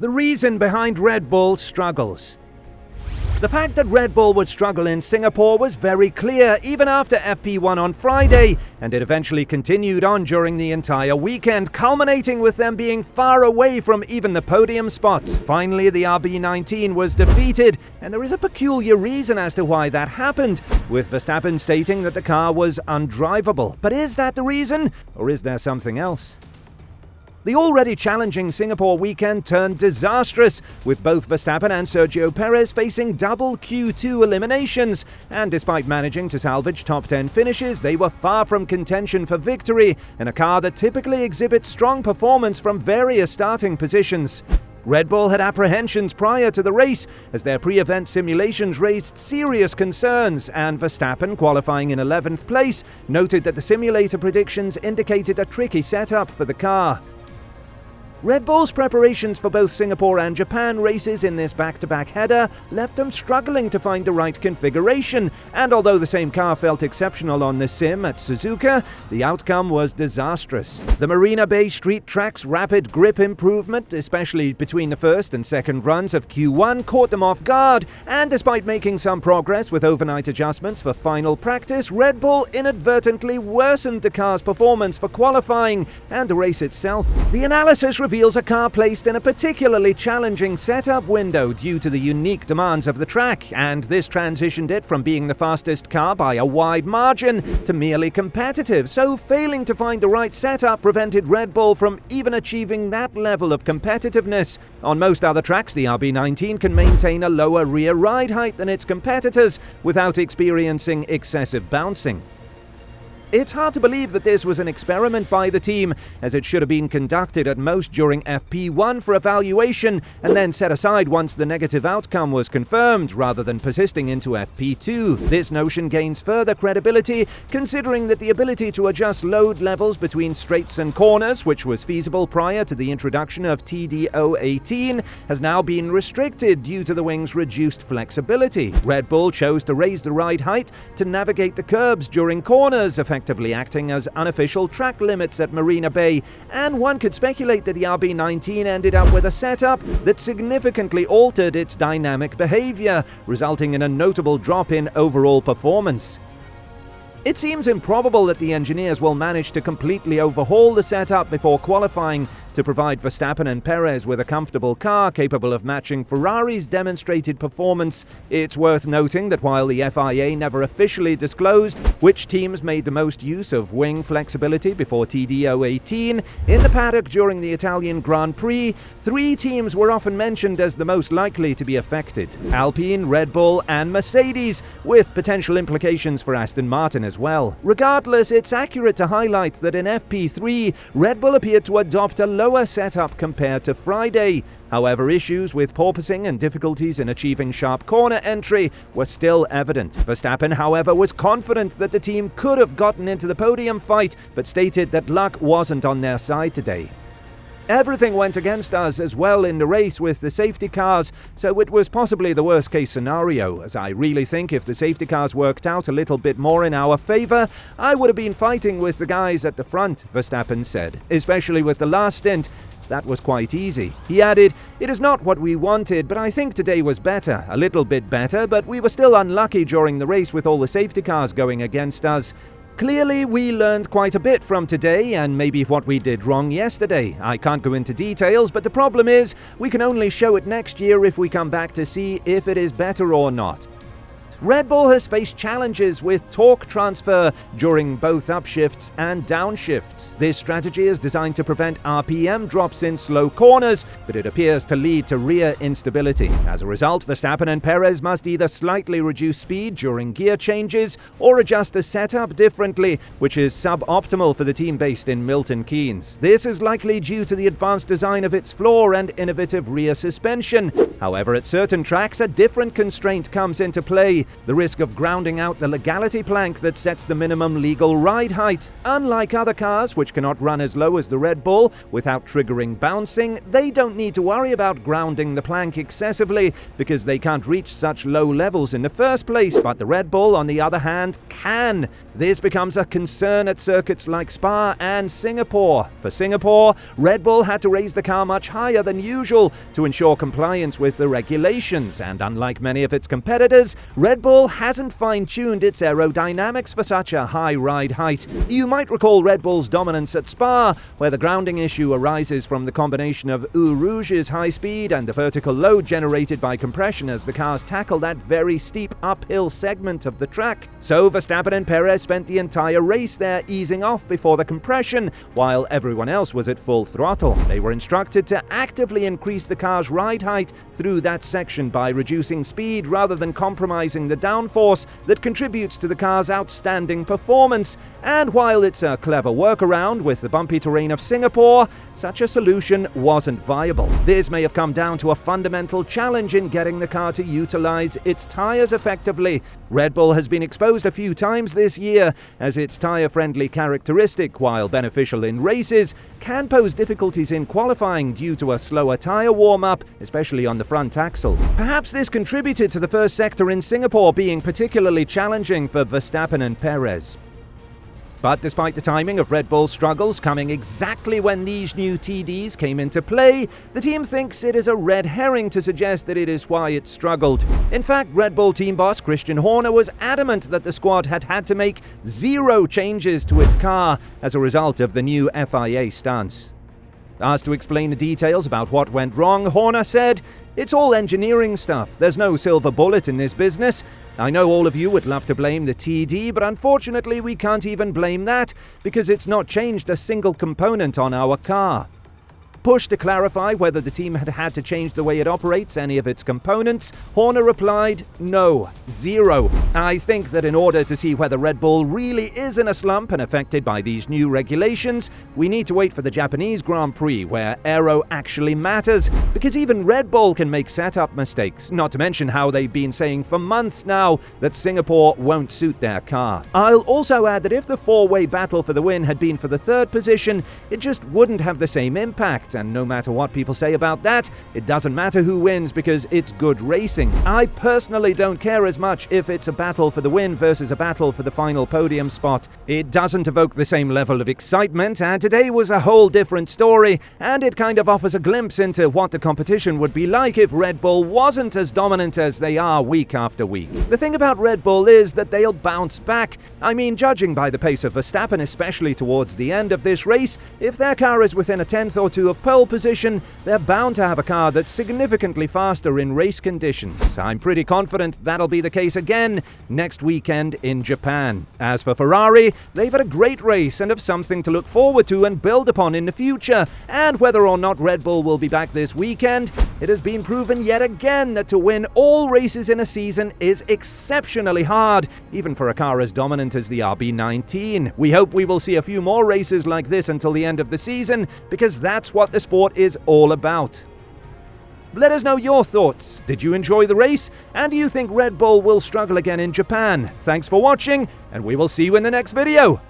The reason behind Red Bull's struggles. The fact that Red Bull would struggle in Singapore was very clear even after FP1 on Friday, and it eventually continued on during the entire weekend, culminating with them being far away from even the podium spot. Finally, the RB19 was defeated, and there is a peculiar reason as to why that happened, with Verstappen stating that the car was undriveable. But is that the reason, or is there something else? The already challenging Singapore weekend turned disastrous, with both Verstappen and Sergio Perez facing double Q2 eliminations, and despite managing to salvage top 10 finishes, they were far from contention for victory in a car that typically exhibits strong performance from various starting positions. Red Bull had apprehensions prior to the race, as their pre-event simulations raised serious concerns, and Verstappen, qualifying in 11th place, noted that the simulator predictions indicated a tricky setup for the car. Red Bull's preparations for both Singapore and Japan races in this back-to-back header left them struggling to find the right configuration, and although the same car felt exceptional on the sim at Suzuka, the outcome was disastrous. The Marina Bay Street Track's rapid grip improvement, especially between the first and second runs of Q1, caught them off guard, and despite making some progress with overnight adjustments for final practice, Red Bull inadvertently worsened the car's performance for qualifying and the race itself. The analysis reveals a car placed in a particularly challenging setup window due to the unique demands of the track, and this transitioned it from being the fastest car by a wide margin to merely competitive, so failing to find the right setup prevented Red Bull from even achieving that level of competitiveness. On most other tracks, the RB19 can maintain a lower rear ride height than its competitors without experiencing excessive bouncing. It's hard to believe that this was an experiment by the team, as it should have been conducted at most during FP1 for evaluation and then set aside once the negative outcome was confirmed, rather than persisting into FP2. This notion gains further credibility, considering that the ability to adjust load levels between straights and corners, which was feasible prior to the introduction of TD018, has now been restricted due to the wing's reduced flexibility. Red Bull chose to raise the ride height to navigate the curbs during corners, effectively acting as unofficial track limits at Marina Bay, and one could speculate that the RB19 ended up with a setup that significantly altered its dynamic behavior, resulting in a notable drop in overall performance. It seems improbable that the engineers will manage to completely overhaul the setup before qualifying to provide Verstappen and Perez with a comfortable car capable of matching Ferrari's demonstrated performance. It's worth noting that while the FIA never officially disclosed which teams made the most use of wing flexibility before TD018, in the paddock during the Italian Grand Prix, 3 teams were often mentioned as the most likely to be affected: Alpine, Red Bull, and Mercedes, with potential implications for Aston Martin as well. Regardless, it's accurate to highlight that in FP3, Red Bull appeared to adopt a lower setup compared to Friday. However, issues with porpoising and difficulties in achieving sharp corner entry were still evident. Verstappen, however, was confident that the team could have gotten into the podium fight, but stated that luck wasn't on their side today. Everything went against us as well in the race with the safety cars, so it was possibly the worst case scenario, as I really think if the safety cars worked out a little bit more in our favour, I would have been fighting with the guys at the front, Verstappen said. Especially with the last stint, that was quite easy. He added, "It is not what we wanted, but I think today was better, a little bit better, but we were still unlucky during the race with all the safety cars going against us. Clearly, we learned quite a bit from today and maybe what we did wrong yesterday. I can't go into details, but the problem is we can only show it next year if we come back to see if it is better or not." Red Bull has faced challenges with torque transfer during both upshifts and downshifts. This strategy is designed to prevent RPM drops in slow corners, but it appears to lead to rear instability. As a result, Verstappen and Perez must either slightly reduce speed during gear changes or adjust the setup differently, which is suboptimal for the team based in Milton, Keynes. This is likely due to the advanced design of its floor and innovative rear suspension. However, at certain tracks, a different constraint comes into play. be the risk of grounding out the legality plank that sets the minimum legal ride height. Unlike other cars, which cannot run as low as the Red Bull without triggering bouncing, they don't need to worry about grounding the plank excessively because they can't reach such low levels in the first place, but the Red Bull, on the other hand, can. This becomes a concern at circuits like Spa and Singapore. For Singapore, Red Bull had to raise the car much higher than usual to ensure compliance with the regulations, and unlike many of its competitors, Red Bull hasn't fine-tuned its aerodynamics for such a high ride height. You might recall Red Bull's dominance at Spa, where the grounding issue arises from the combination of Eau Rouge's high speed and the vertical load generated by compression as the cars tackle that very steep uphill segment of the track. So Verstappen and Perez spent the entire race there easing off before the compression, while everyone else was at full throttle. They were instructed to actively increase the car's ride height through that section by reducing speed rather than compromising the downforce that contributes to the car's outstanding performance. And while it's a clever workaround with the bumpy terrain of Singapore, such a solution wasn't viable. This may have come down to a fundamental challenge in getting the car to utilize its tires effectively. Red Bull has been exposed a few times this year as its tire-friendly characteristic, while beneficial in races, can pose difficulties in qualifying due to a slower tire warm-up, especially on the front axle. Perhaps this contributed to the first sector in Singapore being particularly challenging for Verstappen and Perez. But despite the timing of Red Bull's struggles coming exactly when these new TDs came into play, the team thinks it is a red herring to suggest that it is why it struggled. In fact, Red Bull team boss Christian Horner was adamant that the squad had to make 0 changes to its car as a result of the new FIA stance. Asked to explain the details about what went wrong, Horner said, "It's all engineering stuff. There's no silver bullet in this business. I know all of you would love to blame the TD, but unfortunately we can't even blame that because it's not changed a single component on our car." Pushed to clarify whether the team had to change the way it operates any of its components, Horner replied, "No, 0. I think that in order to see whether Red Bull really is in a slump and affected by these new regulations, we need to wait for the Japanese Grand Prix, where aero actually matters, because even Red Bull can make setup mistakes, not to mention how they've been saying for months now that Singapore won't suit their car." I'll also add that if the 4-way battle for the win had been for the 3rd position, it just wouldn't have the same impact. And no matter what people say about that, it doesn't matter who wins because it's good racing. I personally don't care as much if it's a battle for the win versus a battle for the final podium spot. It doesn't evoke the same level of excitement, and today was a whole different story, and it kind of offers a glimpse into what the competition would be like if Red Bull wasn't as dominant as they are week after week. The thing about Red Bull is that they'll bounce back. I mean, judging by the pace of Verstappen, especially towards the end of this race, if their car is within a 10th or 2 of pole position, they're bound to have a car that's significantly faster in race conditions. I'm pretty confident that'll be the case again next weekend in Japan. As for Ferrari, they've had a great race and have something to look forward to and build upon in the future. And whether or not Red Bull will be back this weekend, it has been proven yet again that to win all races in a season is exceptionally hard, even for a car as dominant as the RB19. We hope we will see a few more races like this until the end of the season, because that's what the sport is all about. Let us know your thoughts. Did you enjoy the race? And do you think Red Bull will struggle again in Japan? Thanks for watching, and we will see you in the next video.